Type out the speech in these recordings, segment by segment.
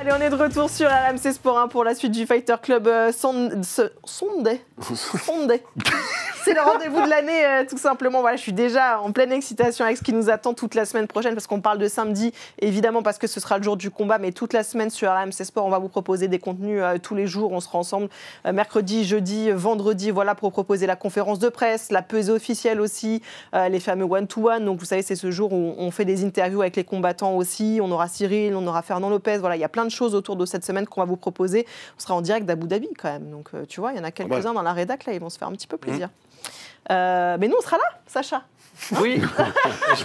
Allez, on est de retour sur RMC Sport 1 pour la suite du Fighter Club Sunday. C'est le rendez-vous de l'année, tout simplement. Voilà, je suis déjà en pleine excitation avec ce qui nous attend toute la semaine prochaine, parce qu'on parle de samedi, évidemment, parce que ce sera le jour du combat, mais toute la semaine sur RMC Sport, on va vous proposer des contenus tous les jours. On sera ensemble mercredi, jeudi, vendredi, voilà, pour proposer la conférence de presse, la pesée officielle aussi, les fameux one-to-one. Donc, vous savez, c'est ce jour où on fait des interviews avec les combattants aussi. On aura Cyril, on aura Fernand Lopez. Voilà, il y a plein de choses autour de cette semaine qu'on va vous proposer. On sera en direct d'Abu Dhabi quand même. Donc, tu vois, il y en a quelques-uns dans la rédac, là, ils vont se faire un petit peu plaisir. Mais nous, on sera là, Sacha. Oui, je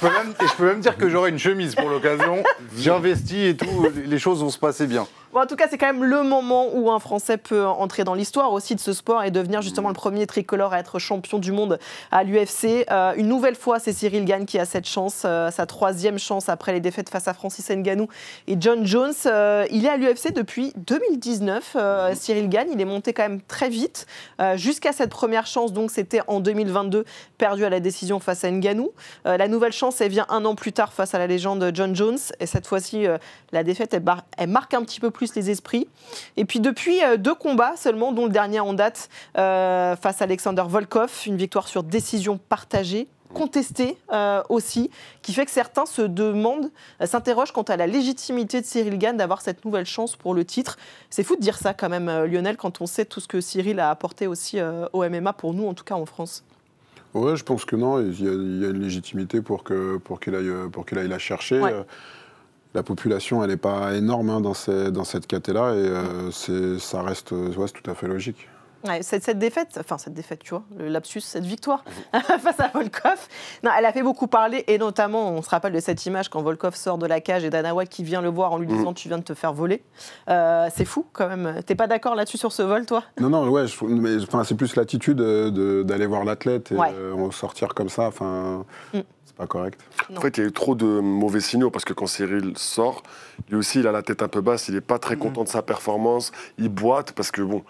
peux même dire que j'aurai une chemise pour l'occasion. J'ai investi et tout, les choses vont se passer bien. Bon, en tout cas, c'est quand même le moment où un Français peut entrer dans l'histoire aussi de ce sport et devenir justement le premier tricolore à être champion du monde à l'UFC. Une nouvelle fois, c'est Cyril Gane qui a cette chance, sa troisième chance après les défaites face à Francis Ngannou et John Jones. Il est à l'UFC depuis 2019. Cyril Gane, il est monté quand même très vite jusqu'à cette première chance. Donc, c'était en 2022, perdu à la décision face à Ngannou. La nouvelle chance, elle vient un an plus tard face à la légende John Jones. Et cette fois-ci, la défaite, elle marque un petit peu plus les esprits. Et puis depuis 2 combats seulement, dont le dernier en date face à Alexander Volkov, une victoire sur décision partagée, contestée aussi, qui fait que certains se demandent, s'interrogent quant à la légitimité de Cyril Gane d'avoir cette nouvelle chance pour le titre. C'est fou de dire ça quand même, Lionel, quand on sait tout ce que Cyril a apporté aussi au MMA pour nous, en tout cas en France. Ouais, je pense que non, il y a une légitimité pour qu'il aille la chercher. Ouais. La population, elle n'est pas énorme dans cette caté-là et ça reste c'est tout à fait logique. Ouais, cette défaite, tu vois, le lapsus, cette victoire face à Volkov, non, elle a fait beaucoup parler et notamment, on se rappelle de cette image quand Volkov sort de la cage et Dana White qui vient le voir en lui disant tu viens de te faire voler. C'est fou quand même. T'es pas d'accord là-dessus sur ce vol, toi? Non, ouais, mais c'est plus l'attitude d'aller voir l'athlète et sortir comme ça. C'est pas correct. En fait, il y a eu trop de mauvais signaux parce que quand Cyril sort, lui aussi, il a la tête un peu basse, il n'est pas très content de sa performance, il boite parce que bon,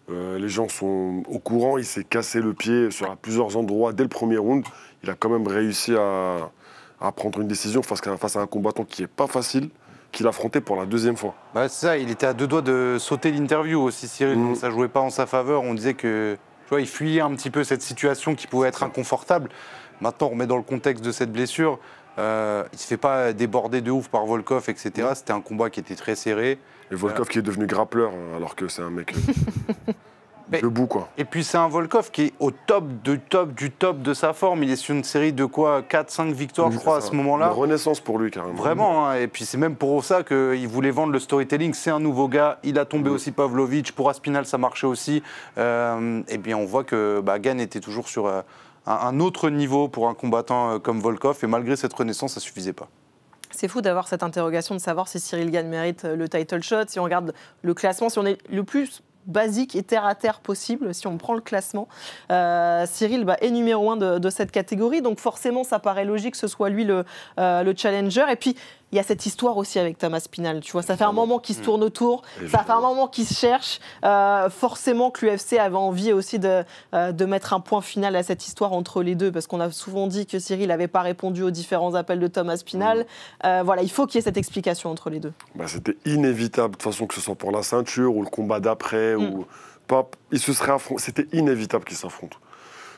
les gens sont au courant, il s'est cassé le pied sur plusieurs endroits dès le premier round. Il a quand même réussi à prendre une décision face à un combattant qui n'est pas facile, qu'il affrontait pour la 2e fois. Bah, c'est ça, il était à 2 doigts de sauter l'interview aussi, Cyril, donc ça ne jouait pas en sa faveur. On disait que tu vois, il fuyait un petit peu cette situation qui pouvait être inconfortable. Maintenant, on remet dans le contexte de cette blessure. Il ne se fait pas déborder de ouf par Volkov, etc. C'était un combat qui était très serré. Et Volkov qui est devenu grappleur, alors que c'est un mec debout, quoi. Et puis, c'est un Volkov qui est au top de sa forme. Il est sur une série de quoi 4-5 victoires, je crois, à ce moment-là. Une renaissance pour lui, carrément. Vraiment, hein. Et puis, c'est même pour ça qu'il voulait vendre le storytelling. C'est un nouveau gars. Il a tombé aussi Pavlovich. Pour Aspinall, ça marchait aussi. Et bien, on voit que Gane était toujours sur un autre niveau pour un combattant comme Volkov, et malgré cette renaissance, ça ne suffisait pas. C'est fou d'avoir cette interrogation de savoir si Cyril Gane mérite le title shot, si on regarde le classement, si on est le plus basique et terre-à-terre possible, si on prend le classement. Cyril est numéro 1 de cette catégorie, donc forcément, ça paraît logique que ce soit lui le challenger. Et puis, il y a cette histoire aussi avec Thomas Aspinall. Tu vois, ça fait un moment qu'il se tourne autour, ça fait un moment qu'il se cherche. Forcément que l'UFC avait envie aussi de mettre un point final à cette histoire entre les deux, parce qu'on a souvent dit que Cyril n'avait pas répondu aux différents appels de Thomas Aspinall. Voilà, il faut qu'il y ait cette explication entre les deux. C'était inévitable, de toute façon, que ce soit pour la ceinture ou le combat d'après, ou Pop, ils se seraient affrontés. C'était inévitable qu'ils s'affrontent.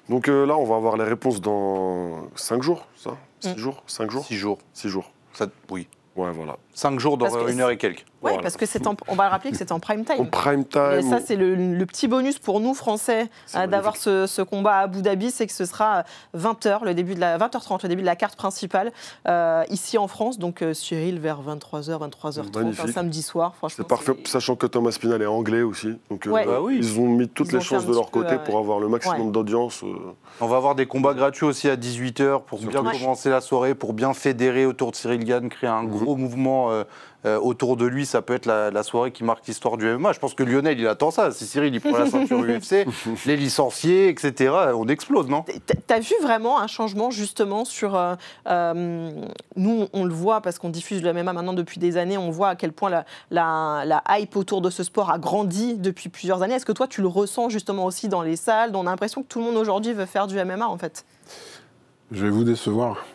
Donc là, on va avoir les réponses dans 5 jours, ça 6 jours 5 jours 6 jours. 6 jours. Ça, oui. Ouais, voilà. 5 jours dans 1 heure et quelques. Oui, Voilà. parce que on va le rappeler que c'est en prime time. En prime time. Et ça, c'est le petit bonus pour nous, Français, d'avoir ce combat à Abu Dhabi, c'est que ce sera 20h, 20h30, le début de la carte principale, ici en France. Donc Cyril vers 23h, 23h30, un samedi soir. C'est parfait, sachant que Thomas Aspinall est anglais aussi. Donc oui. ils ont mis toutes les chances de leur côté pour avoir le maximum d'audience. On va avoir des combats gratuits aussi à 18h pour bien commencer la soirée, pour bien fédérer autour de Cyril Gane, créer un gros mouvement autour de lui. Ça peut être la soirée qui marque l'histoire du MMA. Je pense que Lionel, il attend ça. Si Cyril, il prend la ceinture UFC, les licenciés, etc., on explose, non? T'as vu vraiment un changement, justement, sur... nous, on le voit, parce qu'on diffuse le MMA maintenant depuis des années, on voit à quel point la hype autour de ce sport a grandi depuis plusieurs années. Est-ce que toi, tu le ressens, justement, aussi dans les salles? On a l'impression que tout le monde, aujourd'hui, veut faire du MMA, en fait. Je vais vous décevoir.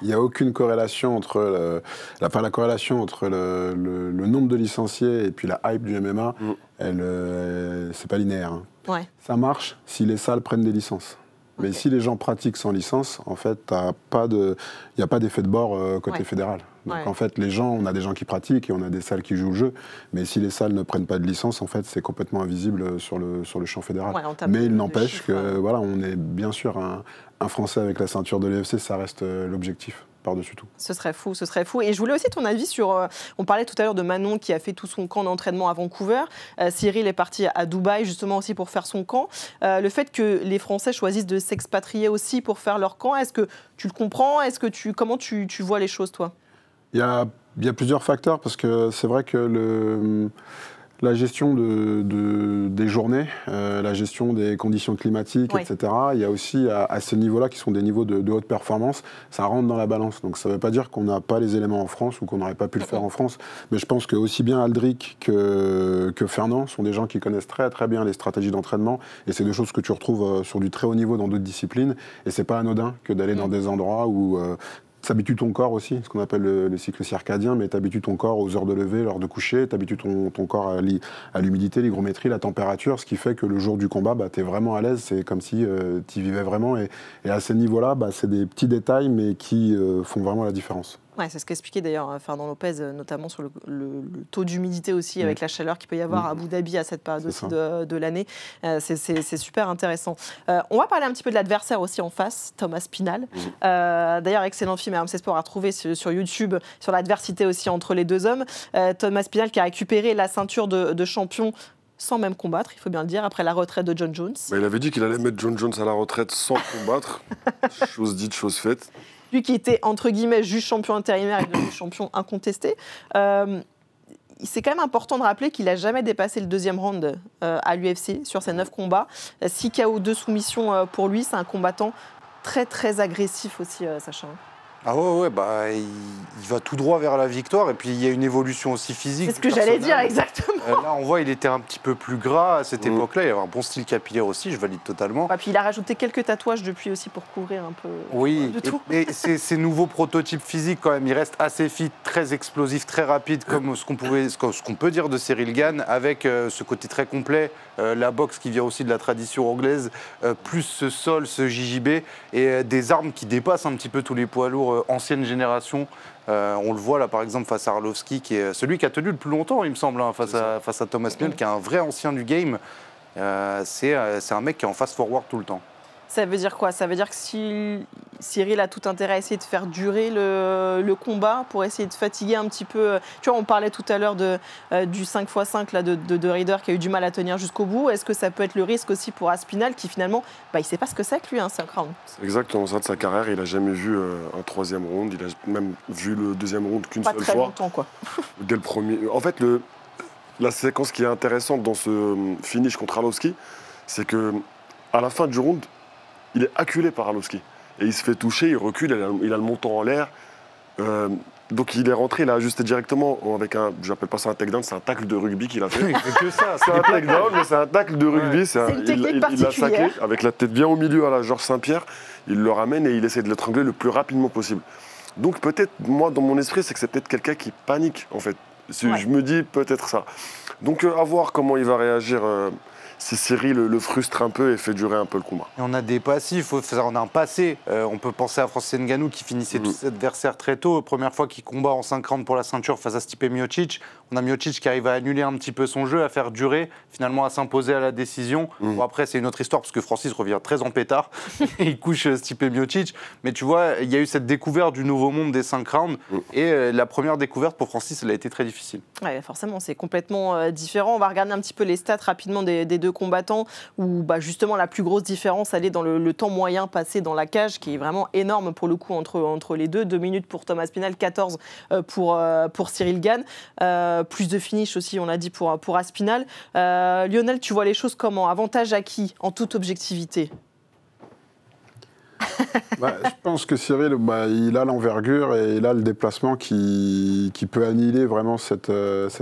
Il n'y a aucune corrélation entre la corrélation entre le nombre de licenciés et puis la hype du MMA. C'est pas linéaire. Hein. Ouais. Ça marche si les salles prennent des licences. Mais si les gens pratiquent sans licence, en fait, il n'y a pas d'effet de bord côté fédéral. Donc en fait, on a des gens qui pratiquent et on a des salles qui jouent le jeu. Mais si les salles ne prennent pas de licence, en fait, c'est complètement invisible sur le champ fédéral. Mais il n'empêche que, voilà, on est bien sûr un Français avec la ceinture de l'UFC, ça reste l'objectif. Par-dessus tout. Ce serait fou, ce serait fou. Et je voulais aussi ton avis sur... on parlait tout à l'heure de Manon qui a fait tout son camp d'entraînement à Vancouver. Cyril est parti à Dubaï justement aussi pour faire son camp. Le fait que les Français choisissent de s'expatrier aussi pour faire leur camp, est-ce que tu le comprends? Comment tu vois les choses, toi? Il y a plusieurs facteurs parce que c'est vrai que la gestion des journées, la gestion des conditions climatiques, etc. Il y a aussi à ces niveaux-là, qui sont des niveaux de haute performance, ça rentre dans la balance. Donc ça ne veut pas dire qu'on n'a pas les éléments en France ou qu'on n'aurait pas pu le faire en France. Mais je pense que aussi bien Aldric que Fernand sont des gens qui connaissent très très bien les stratégies d'entraînement. Et c'est des choses que tu retrouves sur du très haut niveau dans d'autres disciplines. Et c'est pas anodin que d'aller dans des endroits où... t'habitues ton corps aussi, ce qu'on appelle le cycle circadien, mais t'habitues ton corps aux heures de lever, l'heure de coucher, t'habitues ton corps à l'humidité, l'hygrométrie, la température, ce qui fait que le jour du combat, t'es vraiment à l'aise, c'est comme si t'y vivais vraiment. Et à ces niveaux-là, c'est des petits détails, mais qui font vraiment la différence. Ouais, c'est ce qu'expliquait d'ailleurs Fernand Lopez, notamment sur le taux d'humidité aussi, avec la chaleur qu'il peut y avoir à Abu Dhabi à cette période aussi de l'année. C'est super intéressant. On va parler un petit peu de l'adversaire aussi en face, Thomas Spinal. D'ailleurs, excellent film, RMC Sport a trouvé sur YouTube, sur l'adversité aussi entre les deux hommes. Thomas Spinal qui a récupéré la ceinture de champion sans même combattre, il faut bien le dire, après la retraite de John Jones. Il avait dit qu'il allait mettre John Jones à la retraite sans combattre. Chose dite, chose faite. Lui qui était, entre guillemets, juge champion intérimaire et devenu champion incontesté. C'est quand même important de rappeler qu'il n'a jamais dépassé le deuxième round à l'UFC sur ses 9 combats. 6 KO, 2 soumissions pour lui. C'est un combattant très, très agressif aussi, Sacha. Ah ouais, il va tout droit vers la victoire et puis il y a une évolution aussi physique. C'est ce que j'allais dire, exactement. Là, on voit il était un petit peu plus gras à cette époque-là. Il avait un bon style capillaire aussi, je valide totalement. Puis il a rajouté quelques tatouages depuis aussi pour couvrir un peu de tout. Et ces nouveaux prototypes physiques, quand même, il reste assez fit, très explosif, très rapide, comme ce qu'on peut dire de Cyril Gane, avec ce côté très complet, la boxe qui vient aussi de la tradition anglaise, plus ce sol, ce JJB, et des armes qui dépassent un petit peu tous les poids lourds ancienne génération. On le voit là par exemple face à Arlovski, qui est celui qui a tenu le plus longtemps, il me semble, face à Thomas Spinal, qui est un vrai ancien du game. C'est un mec qui est en fast forward tout le temps. Ça veut dire quoi? Ça veut dire que si Cyril a tout intérêt à essayer de faire durer le combat pour essayer de fatiguer un petit peu. Tu vois, on parlait tout à l'heure du 5x5 là, de Reader qui a eu du mal à tenir jusqu'au bout. Est-ce que ça peut être le risque aussi pour Aspinall qui finalement, il ne sait pas ce que c'est que lui, un 5 rounds? C'est exactement ça de sa carrière. Il n'a jamais vu un troisième round. Il a même vu le deuxième round qu'une seule fois. Pas très longtemps, quoi. Dès le premier. En fait, la séquence qui est intéressante dans ce finish contre Arlovski, c'est que à la fin du round, il est acculé par Arlovski. Et il se fait toucher, il recule, il a le menton en l'air. Donc il est rentré, il a ajusté directement avec j'appelle pas ça un takedown, c'est un tacle de rugby qu'il a fait. que ça, c'est un takedown, mais c'est un tacle de rugby. Ouais. C'est une technique il l'a sacré avec la tête bien au milieu à la Georges Saint-Pierre. Il le ramène et il essaie de l'étrangler le plus rapidement possible. Donc peut-être, moi, dans mon esprit, c'est que c'est peut-être quelqu'un qui panique, en fait. Je me dis peut-être ça. Donc à voir comment il va réagir. Si Cyril le frustre un peu et fait durer un peu le combat. Et on a des passifs, on a un passé. On peut penser à Francis Ngannou qui finissait tous ses adversaires très tôt. Première fois qu'il combat en 5 rounds pour la ceinture face à Stipe Miocic. On a Miocic qui arrive à annuler un petit peu son jeu, à faire durer, finalement à s'imposer à la décision. Bon, après, c'est une autre histoire parce que Francis revient très en pétard. Il couche Stipe Miocic. Mais tu vois, il y a eu cette découverte du nouveau monde des 5 rounds. Et la première découverte pour Francis, elle a été très difficile. Ouais, forcément, c'est complètement différent. On va regarder un petit peu les stats rapidement des deux combattants où justement la plus grosse différence elle est dans le temps moyen passé dans la cage qui est vraiment énorme pour le coup entre les deux. 2 minutes pour Thomas Spinal, 14 pour Cyril Gane. Plus de finish aussi, on l'a dit, pour Aspinall. Lionel, tu vois les choses comment? Avantage à qui en toute objectivité? Je pense que Cyril, il a l'envergure et il a le déplacement qui peut annihiler vraiment cette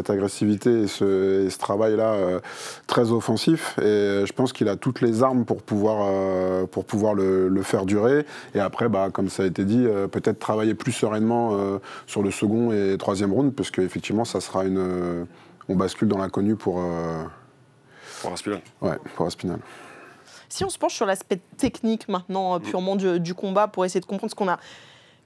agressivité et ce travail-là très offensif. Et je pense qu'il a toutes les armes pour pouvoir le faire durer. Et après, comme ça a été dit, peut-être travailler plus sereinement sur le second et troisième round, parce qu'effectivement, ça sera on bascule dans l'inconnu pour Aspinal. Ouais, pour Aspinal. Si on se penche sur l'aspect technique maintenant, purement du combat, pour essayer de comprendre ce qu'on a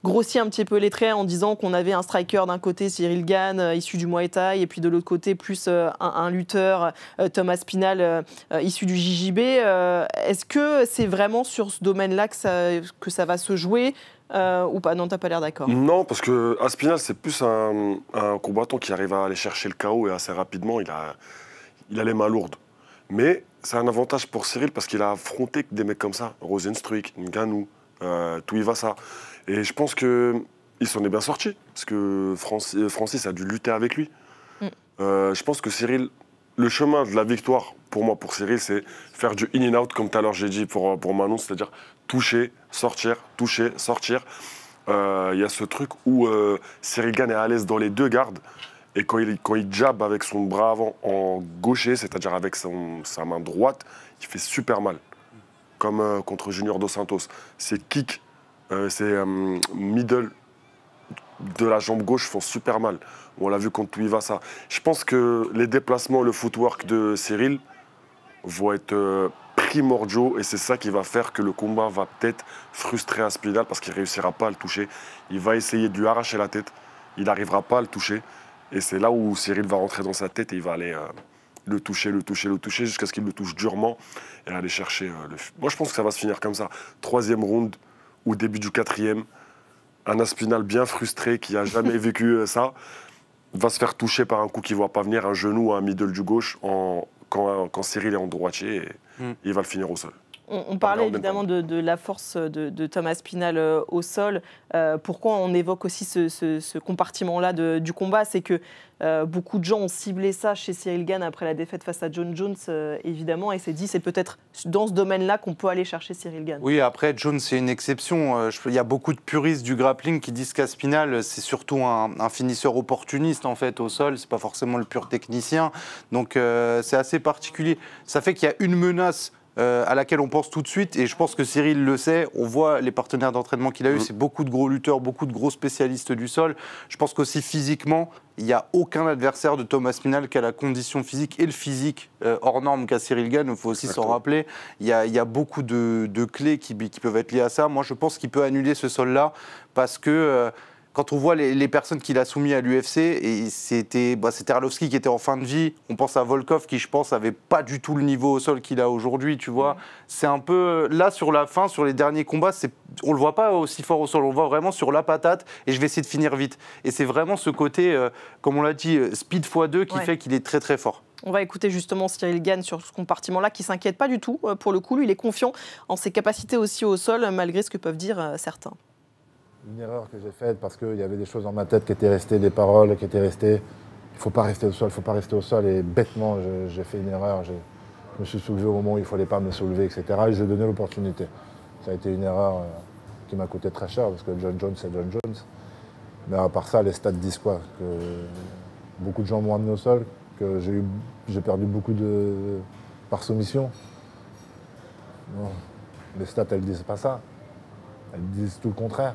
grossi un petit peu les traits en disant qu'on avait un striker d'un côté, Cyril Gane, issu du Muay Thai, et puis de l'autre côté, plus un lutteur, Thomas Aspinal, issu du JJB. Est-ce que c'est vraiment sur ce domaine-là que ça va se jouer ou pas? Non, t'as pas l'air d'accord. Non, parce que Aspinal, c'est plus un combattant qui arrive à aller chercher le KO et assez rapidement, il a les mains lourdes. Mais c'est un avantage pour Cyril parce qu'il a affronté des mecs comme ça, Rozenstruik, Ngannou, Tuivasa. Et je pense qu'il s'en est bien sorti, parce que Francis a dû lutter avec lui. Je pense que Cyril, le chemin de la victoire, pour moi, pour Cyril, c'est faire du in and out, comme tout à l'heure j'ai dit pour Manon, c'est-à-dire toucher, sortir. Il y a ce truc où Cyril Gane est à l'aise dans les deux gardes. Et quand il jab avec son bras avant en gaucher, c'est-à-dire avec sa main droite, il fait super mal. Comme contre Junior Dos Santos. Ses kicks, ses middle de la jambe gauche font super mal. On l'a vu contre Tuivasa. Je pense que les déplacements, le footwork de Cyril vont être primordiaux et c'est ça qui va faire que le combat va peut-être frustrer Aspinal parce qu'il ne réussira pas à le toucher. Il va essayer de lui arracher la tête. Il n'arrivera pas à le toucher. Et c'est là où Cyril va rentrer dans sa tête et il va aller le toucher jusqu'à ce qu'il le touche durement et aller chercher Moi, je pense que ça va se finir comme ça. 3e round ou début du 4e, un Aspinal bien frustré qui n'a jamais vécu ça va se faire toucher par un coup qu'il ne voit pas venir, un genou ou un middle du gauche quand Cyril est en droitier et il va le finir au sol. On parlait évidemment de la force de Thomas Aspinal au sol. Pourquoi on évoque aussi ce compartiment-là du combat? C'est que beaucoup de gens ont ciblé ça chez Cyril Gane après la défaite face à John Jones, évidemment, et s'est dit c'est peut-être dans ce domaine-là qu'on peut aller chercher Cyril Gane. Oui, après, Jones, c'est une exception. Il y a beaucoup de puristes du grappling qui disent qu'Aspinal, c'est surtout un finisseur opportuniste, en fait, au sol. C'est pas forcément le pur technicien. Donc, c'est assez particulier. Ça fait qu'il y a une menace à laquelle on pense tout de suite, et je pense que Cyril le sait. On voit les partenaires d'entraînement qu'il a eu, c'est beaucoup de gros lutteurs, beaucoup de gros spécialistes du sol. Je pense qu'aussi physiquement, il n'y a aucun adversaire de Thomas Aspinal qui a la condition physique et le physique hors norme qu'a Cyril Gane. Il faut aussi s'en rappeler. Il y a beaucoup de clés qui peuvent être liées à ça. Moi, je pense qu'il peut annuler ce sol-là parce que quand on voit les personnes qu'il a soumis à l'UFC, et c'était Arlovski qui était en fin de vie, on pense à Volkov qui, je pense, n'avait pas du tout le niveau au sol qu'il a aujourd'hui, tu vois. C'est un peu... Là, sur la fin, sur les derniers combats, on ne le voit pas aussi fort au sol, on le voit vraiment sur la patate, et je vais essayer de finir vite. Et c'est vraiment ce côté, comme on l'a dit, speed x2 qui fait qu'il est très très fort. On va écouter justement Cyril Gane sur ce compartiment-là, qui ne s'inquiète pas du tout. Pour le coup, lui, il est confiant en ses capacités aussi au sol, malgré ce que peuvent dire certains. Une erreur que j'ai faite parce qu'il y avait des choses dans ma tête qui étaient restées, des paroles qui étaient restées. Il ne faut pas rester au sol, il ne faut pas rester au sol. Et bêtement, j'ai fait une erreur. Je me suis soulevé au moment où il ne fallait pas me soulever, etc. Et j'ai donné l'opportunité. Ça a été une erreur qui m'a coûté très cher parce que John Jones, c'est John Jones. Mais à part ça, les stats disent quoi? Que beaucoup de gens m'ont amené au sol, que j'ai perdu beaucoup par soumission. Non. Les stats, elles ne disent pas ça. Elles disent tout le contraire.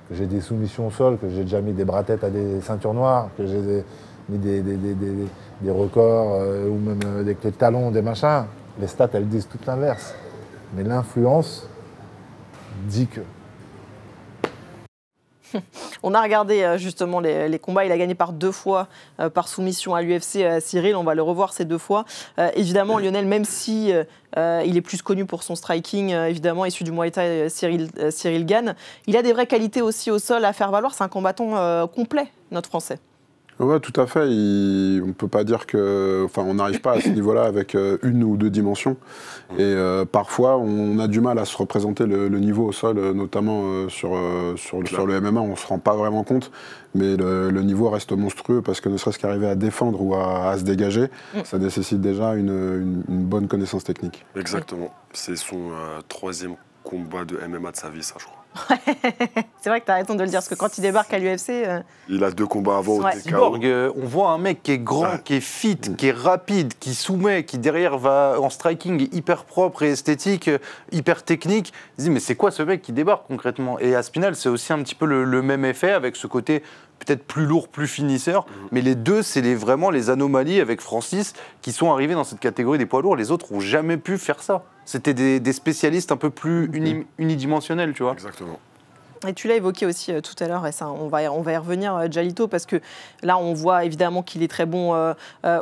Que j'ai des soumissions au sol, que j'ai déjà mis des bras-têtes à des ceintures noires, que j'ai mis des records ou même des talons, des machins. Les stats, elles disent tout l'inverse. Mais l'influence dit que... On a regardé justement les combats. Il a gagné par 2 fois par soumission à l'UFC. Cyril, on va le revoir ces 2 fois. Évidemment, Lionel, même si il est plus connu pour son striking, évidemment, issu du Muay Thai, Cyril Gane, il a des vraies qualités aussi au sol à faire valoir. C'est un combattant complet, notre Français. Oui, tout à fait. On ne peut pas dire que... Enfin, on n'arrive pas à ce niveau-là avec 1 ou 2 dimensions. Et parfois, on a du mal à se représenter le niveau au sol, notamment sur le MMA. On ne se rend pas vraiment compte. Mais le niveau reste monstrueux parce que ne serait-ce qu'arriver à défendre ou à se dégager, ça nécessite déjà une bonne connaissance technique. Exactement. C'est son combat de MMA de sa vie, ça, je crois. C'est vrai que tu as raison de le dire, parce que quand il débarque à l'UFC... Il a 2 combats avant au TKO. Cyborg, on voit un mec qui est grand, qui est fit, qui est rapide, qui soumet, qui derrière va en striking hyper propre et esthétique, hyper technique. Il se dit, mais c'est quoi ce mec qui débarque concrètement? Et Aspinall, c'est aussi un petit peu le même effet, avec ce côté peut-être plus lourd, plus finisseur. Mais les deux, c'est vraiment les anomalies avec Francis qui sont arrivés dans cette catégorie des poids lourds. Les autres n'ont jamais pu faire ça. C'était des spécialistes un peu plus unidimensionnels, tu vois. Exactement. Et tu l'as évoqué aussi tout à l'heure, et ça, on va y revenir, Jalito, parce que là, on voit évidemment qu'il est très bon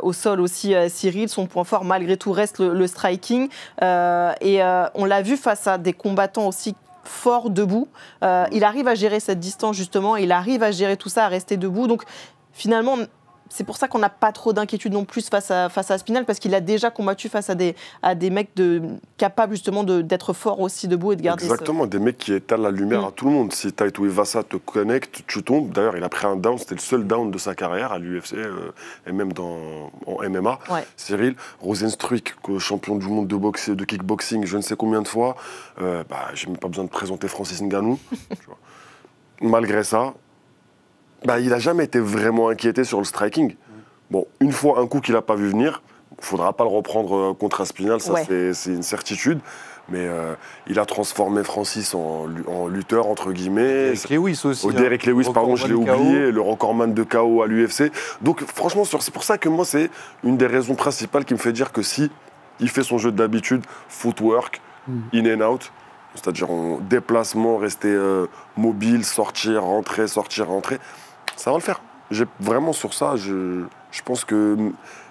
au sol aussi, Cyril. Son point fort, malgré tout, reste le striking. Et on l'a vu face à des combattants aussi fort debout. Il arrive à gérer cette distance, justement. Il arrive à gérer tout ça, à rester debout. Donc, finalement, c'est pour ça qu'on n'a pas trop d'inquiétude non plus face à Aspinall, parce qu'il a déjà combattu face à des mecs capables, justement, d'être forts aussi debout et de garder... Exactement, des mecs qui étalent la lumière à tout le monde. Si Taito Ivasa te connecte, tu tombes. D'ailleurs, il a pris un down, c'était le seul down de sa carrière à l'UFC et même en MMA. Ouais. Cyril Rozenstruik, champion du monde de kickboxing, je ne sais combien de fois. J'ai même pas besoin de présenter Francis Ngannou. Malgré ça, il n'a jamais été vraiment inquiété sur le striking. Bon, une fois, un coup qu'il n'a pas vu venir, il ne faudra pas le reprendre contre Aspinall, ça c'est une certitude. Mais il a transformé Francis en lutteur, entre guillemets. Derek Lewis aussi. Derek Lewis, pardon, je l'ai oublié, le recordman de KO à l'UFC. Donc franchement, c'est pour ça que moi, c'est une des raisons principales qui me fait dire que si il fait son jeu d'habitude, footwork, in and out, c'est-à-dire en déplacement, rester mobile, sortir, rentrer, ça va le faire. Vraiment sur ça, je pense que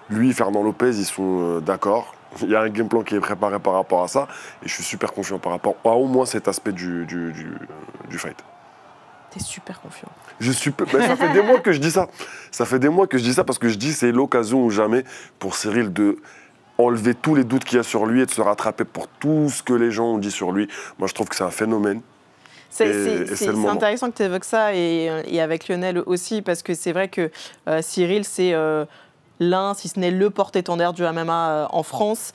lui et Fernand Lopez, ils sont d'accord. Il y a un game plan qui est préparé par rapport à ça. Et je suis super confiant par rapport à au moins cet aspect du fight. T'es super confiant. Ça fait des mois que je dis ça. Ça fait des mois que je dis ça parce que je dis c'est l'occasion ou jamais pour Cyril de enlever tous les doutes qu'il y a sur lui et de se rattraper pour tout ce que les gens ont dit sur lui. Moi, je trouve que c'est un phénomène. C'est intéressant que tu évoques ça et avec Lionel aussi, parce que c'est vrai que Cyril, c'est l'un, si ce n'est le porte-étendard du MMA en France.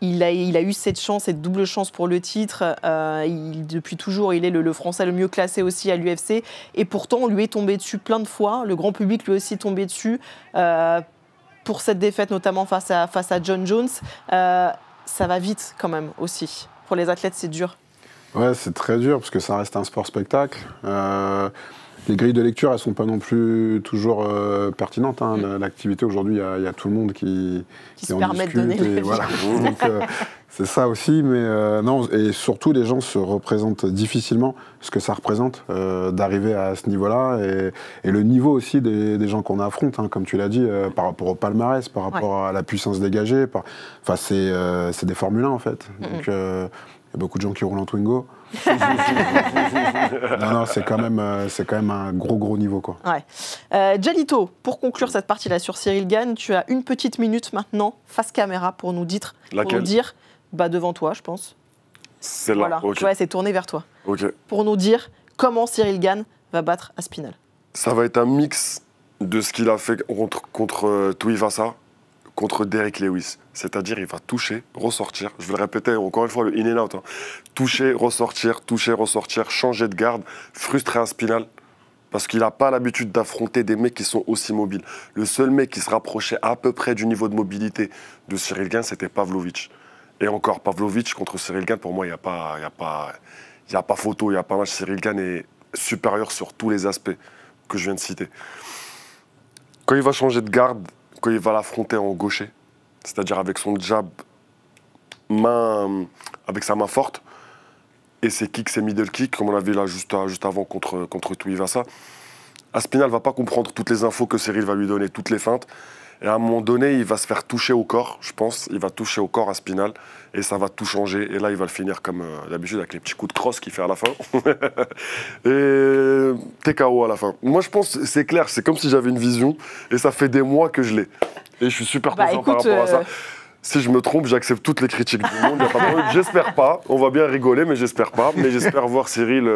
Il a eu cette chance, cette double chance pour le titre. Depuis toujours, il est le Français le mieux classé aussi à l'UFC. Et pourtant, on lui est tombé dessus plein de fois. Le grand public lui est aussi tombé dessus. Pour cette défaite, notamment face à John Jones. Ça va vite quand même aussi. Pour les athlètes, c'est dur. Ouais, c'est très dur parce que ça reste un sport-spectacle. Les grilles de lecture, elles ne sont pas non plus toujours pertinentes. L'activité, aujourd'hui, il y a tout le monde qui se en permet discute. De donner voilà. Donc, c'est ça aussi. Mais non, et surtout, les gens se représentent difficilement ce que ça représente d'arriver à ce niveau-là. Et le niveau aussi des gens qu'on affronte, comme tu l'as dit, par rapport au palmarès, par rapport à la puissance dégagée. C'est des Formule 1, en fait. Donc, il y a beaucoup de gens qui roulent en Twingo. non, c'est quand même un gros niveau, quoi. Ouais. Jalito, pour conclure cette partie-là sur Cyril Gane, tu as une petite minute maintenant, face caméra, pour nous dire, devant toi, je pense. C'est là, voilà. ok. Ouais, c'est tourné vers toi. Ok. Pour nous dire comment Cyril Gane va battre Aspinall. Ça va être un mix de ce qu'il a fait contre Tuivasa, contre Derek Lewis. C'est-à-dire, il va toucher, ressortir. Je vais le répéter encore une fois, le in and out. Toucher, ressortir, changer de garde, frustrer Aspinall. Parce qu'il n'a pas l'habitude d'affronter des mecs qui sont aussi mobiles. Le seul mec qui se rapprochait à peu près du niveau de mobilité de Cyril Gane, c'était Pavlovich. Et encore, Pavlovich contre Cyril Gane, pour moi, il n'y a pas photo, il n'y a pas match. Cyril Gane est supérieur sur tous les aspects que je viens de citer. Quand il va changer de garde, quand il va l'affronter en gaucher, c'est-à-dire avec son jab, avec sa main forte, et ses kicks, ses middle kicks, comme on l'a vu là juste avant contre Tuivasa, Aspinall ne va pas comprendre toutes les infos que Cyril va lui donner, toutes les feintes. Et à un moment donné, il va se faire toucher au corps, je pense. Il va toucher au corps Aspinall, et ça va tout changer. Et là, il va le finir comme d'habitude, avec les petits coups de crosse qu'il fait à la fin. Et TKO à la fin. Moi, je pense que c'est clair, c'est comme si j'avais une vision, et ça fait des mois que je l'ai. Et je suis super confiant par rapport à ça. Si je me trompe, j'accepte toutes les critiques du monde. Y a pas de problème. J'espère pas. On va bien rigoler, mais j'espère pas. Mais j'espère voir Cyril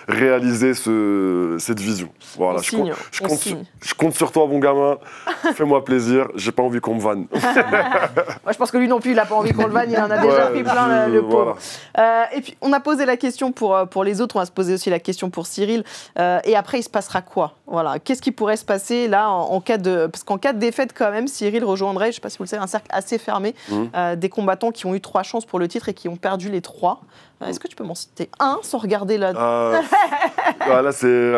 réaliser cette vision. Voilà. Je compte sur toi, mon gamin. Fais-moi plaisir. J'ai pas envie qu'on me vanne. Moi, je pense que lui non plus, il a pas envie qu'on le vanne. Il en a déjà pris plein, le pauvre. Voilà. Et puis, on a posé la question pour les autres. On va se poser aussi la question pour Cyril. Et après, il se passera quoi? Voilà. Qu'est-ce qui pourrait se passer là en cas de... Parce qu'en cas de défaite, quand même, Cyril rejoindrait, je ne sais pas si vous le savez, un cercle assez fermé des combattants qui ont eu 3 chances pour le titre et qui ont perdu les 3. Est-ce que tu peux m'en citer un sans regarder là là, c'est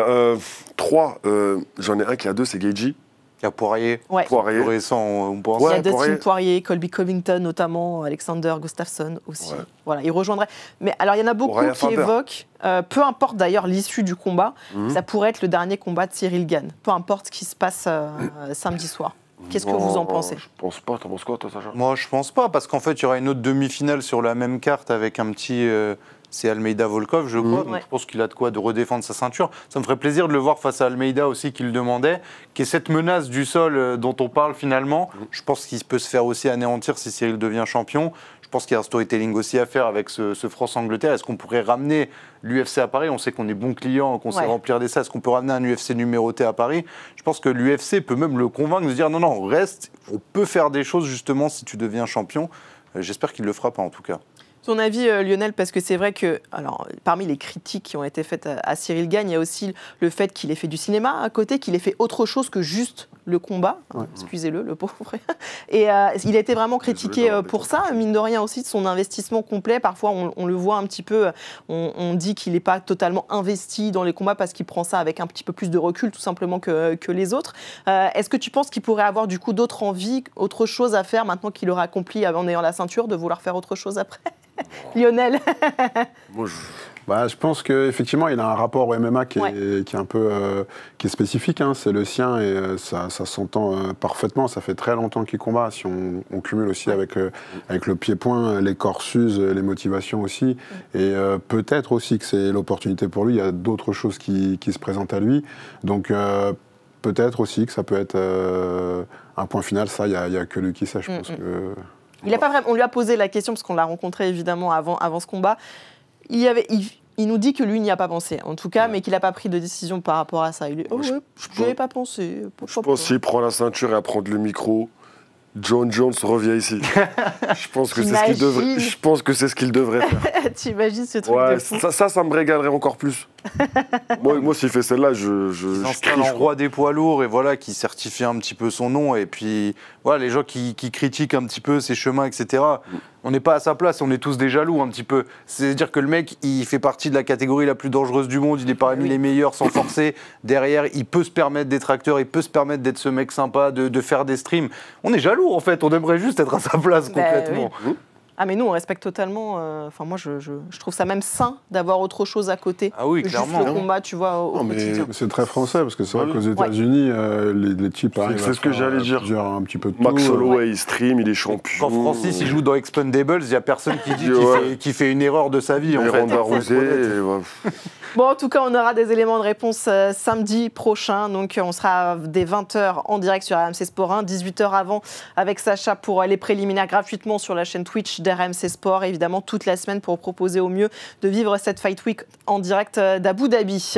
3. J'en ai un qui a 2, c'est Gaethje. Il y a Poirier. Ouais. Poirier récent, on pense. Il y a Dustin Poirier, Colby Covington notamment, Alexander Gustafsson aussi. Ouais. Voilà, il rejoindrait. Mais alors, il y en a beaucoup qui évoquent, peu importe d'ailleurs l'issue du combat, ça pourrait être le dernier combat de Cyril Gane. Peu importe ce qui se passe samedi soir. Qu'est-ce que vous en pensez? Je pense pas. T'en penses quoi, toi, Sacha? Moi, je pense pas, parce qu'en fait, il y aura une autre demi-finale sur la même carte avec un petit... c'est Almeida-Volkov, je crois. Donc je pense qu'il a de quoi de redéfendre sa ceinture. Ça me ferait plaisir de le voir face à Almeida aussi, qui le demandait. Qui est cette menace du sol dont on parle finalement. Je pense qu'il peut se faire aussi anéantir si Cyril devient champion. Je pense qu'il y a un storytelling aussi à faire avec ce France-Angleterre. Est-ce qu'on pourrait ramener l'UFC à Paris? On sait qu'on est bon client, qu'on sait remplir des salles. Est-ce qu'on peut ramener un UFC numéroté à Paris? Je pense que l'UFC peut même le convaincre de se dire non, reste. On peut faire des choses justement si tu deviens champion. J'espère qu'il le fera pas en tout cas. Ton avis, Lionel, parce que c'est vrai que, alors, parmi les critiques qui ont été faites à Cyril Gane, il y a aussi le fait qu'il ait fait du cinéma à côté, qu'il ait fait autre chose que juste le combat. Excusez-le, le pauvre. Et il a été vraiment critiqué pour ça, mine de rien aussi, de son investissement complet. Parfois, on le voit un petit peu, on dit qu'il n'est pas totalement investi dans les combats parce qu'il prend ça avec un petit peu plus de recul, tout simplement, que les autres. Est-ce que tu penses qu'il pourrait avoir du coup d'autres envies, autre chose à faire maintenant qu'il aura accompli en ayant la ceinture, de vouloir faire autre chose après? Lionel. Moi, je pense qu'effectivement, il a un rapport au MMA qui est un peu qui est spécifique. Hein. C'est le sien et ça s'entend parfaitement. Ça fait très longtemps qu'il combat. Si on cumule aussi avec le pied-point, les corps s'usent, les motivations aussi. Et peut-être aussi que c'est l'opportunité pour lui. Il y a d'autres choses qui se présentent à lui. Donc peut-être aussi que ça peut être un point final. Ça, il y a que lui qui sait. Je pense que... On lui a posé la question, parce qu'on l'a rencontré évidemment avant ce combat. Il nous dit que lui n'y a pas pensé, en tout cas, mais qu'il n'a pas pris de décision par rapport à ça. Il dit, je n'y ai pas pensé. Je pense qu'il prend la ceinture et à prendre le micro, John Jones revient ici. Je pense que c'est ce qu'il devrait faire. T'imagines ce truc de fou. Ça me régalerait encore plus. moi, s'il fait celle-là, je crie en roi des poids lourds et voilà, qui certifie un petit peu son nom. Et puis, voilà, les gens qui critiquent un petit peu ses chemins, etc., on n'est pas à sa place, on est tous des jaloux un petit peu. C'est-à-dire que le mec, il fait partie de la catégorie la plus dangereuse du monde, il est parmi les meilleurs sans forcer. Derrière, il peut se permettre d'être acteur, il peut se permettre d'être ce mec sympa, de faire des streams. On est jaloux en fait, on aimerait juste être à sa place complètement. Oui. Ah mais nous on respecte totalement, enfin moi je trouve ça même sain d'avoir autre chose à côté que clairement, juste le combat, tu vois, au quotidien. C'est très français parce que c'est vrai qu'aux États-Unis les types arrivent c'est ce que j'allais dire. Un petit peu de Max Holloway il stream, il est champion. Quand Francis il joue dans Expendables, il n'y a personne qui dit qu'il fait une erreur de sa vie en fait. Bon, en tout cas, on aura des éléments de réponse samedi prochain. Donc, on sera dès 20h en direct sur RMC Sport 1, 18h avant avec Sacha pour les préliminaires gratuitement sur la chaîne Twitch d'RMC Sport. Évidemment, toute la semaine pour proposer au mieux de vivre cette Fight Week en direct d'Abu Dhabi.